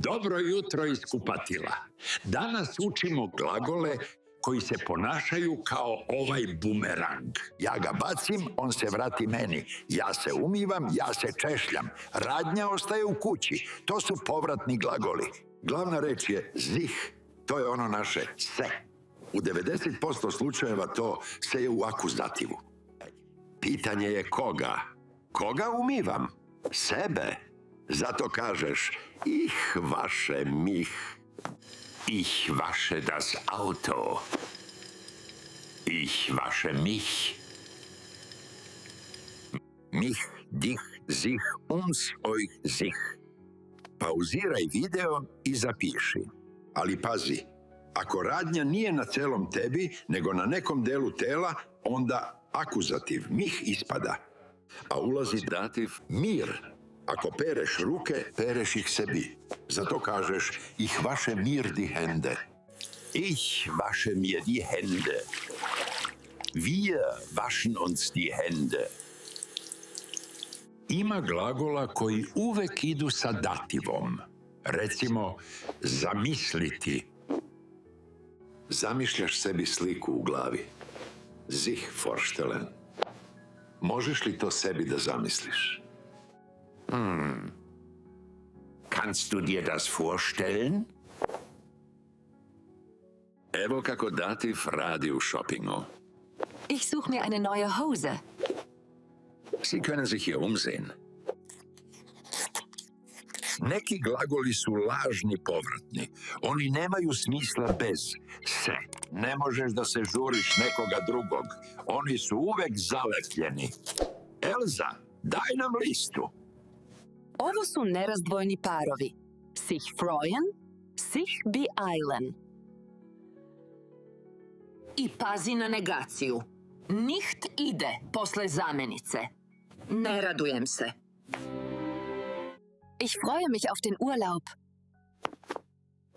Dobro jutro iz kupatila. Danas učimo glagole koji se ponašaju kao ovaj bumerang. Ja ga bacim, on se vrati meni. Ja se umivam, ja se češljam. Radnja ostaje u kući. To su povratni glagoli. Glavna reč je zih. To je ono naše se. U 90% slučajeva to se je u akuzativu. Pitanje je koga? Koga umivam? Sebe. Zato kažeš ich wasche mich. Ich wasche das Auto. Ich wasche mich. Mich, dich, sich, uns, euch, sich. Pauziraj video i zapiši. Ali pazi, ako radnja nije na celom tebi, nego na nekom delu tela, onda akuzativ, mich ispada. A ulazi dativ mir. Ako pereš ruke, pereš ih sebi. Zato kažeš ich wasche mir die Hände. Ich wasche mir die Hände. Wir waschen uns die Hände. Ima glagola koji uvek idu sa dativom. Recimo, zamisliti. Zamišljaš sebi sliku u glavi. Sich vorstellen. Možeš li to sebi da zamisliš? Kannst du dir das vorstellen? Evo kako dativ radi u shoppingu. Ich suche mir eine neue Hose. Sie können sich hier umsehen. Neki glagoli su lažni povratni. Oni nemaju smisla bez se. Ne možeš da se žuriš nekoga drugog. Oni su uvek zalepljeni. Elza, daj nam listu. Ovo su nerazdvojni parovi. Sich freuen, sich beeilen. I pazi na negaciju. Nicht ide posle zamenice. Ne radujem se. Ich freue mich auf den Urlaub.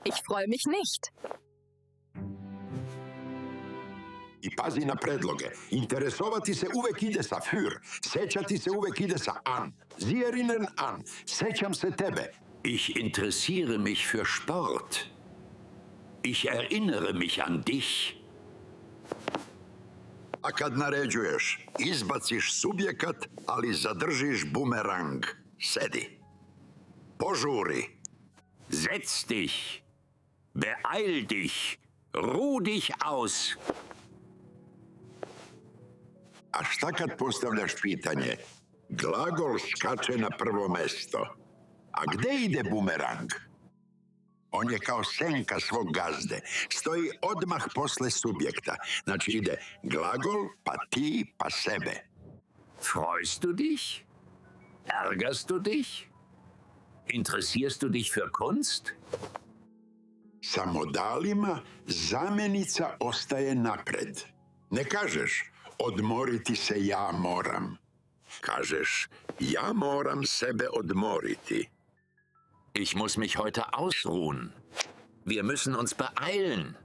Ich freue mich nicht. I pazi na predloge. Interesovati se uvek ide sa für. Sećati se uvek ide sa an. Sie erinnern an. Sećam se tebe. Ich interessiere mich für Sport. Ich erinnere mich an dich. A kad naređuješ, izbaciš subjekat, ali zadržiš bumerang. Sedi. Požuri. Setz dich. Beeil dich. Ruh dich aus. A šta kad postavljaš pitanje? Glagol skače na prvo mesto. A gde ide bumerang? On je kao senka svog gazde. Stoji odmah posle subjekta. Znači ide glagol, pa ti, pa sebe. Freust du dich? Ärgerst du dich? Interessierst du dich für Kunst? Sa modalima zamenica ostaje napred. Ne kažeš odmoriti se ja moram. Kažeš ja moram sebe odmoriti. Ich muss mich heute ausruhen. Wir müssen uns beeilen.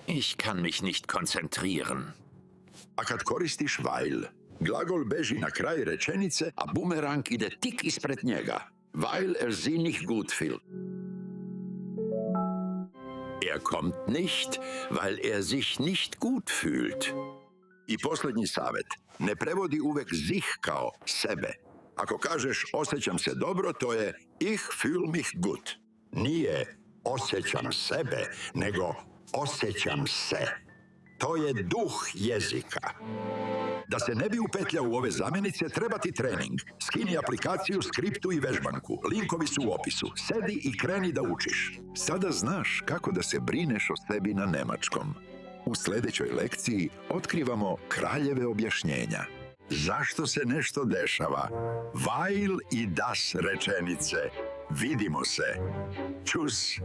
Ich kann mich nicht konzentrieren. A kad koristiš weil, glagol beži na kraj rečenice, a bumerang ide tik ispred njega. Weil sie nicht gut fühlt. Kommt nicht, weil sich nicht gut fühlt. I posljednji savjet, ne prevodi uvek sich kao sebe. Ako kažeš osjećam se dobro, to je ich fühl mich gut. Nije osjećam sebe, nego osjećam se. To je duh jezika. Da se ne bi upetljao u ove zamenice, treba ti trening. Skini aplikaciju, skriptu i vežbanku. Linkovi su u opisu. Sedi i kreni da učiš. Sada znaš kako da se brineš o sebi na nemačkom. U sljedećoj lekciji otkrivamo kraljeve objašnjenja. Zašto se nešto dešava? Weil i das rečenice. Vidimo se. Čus!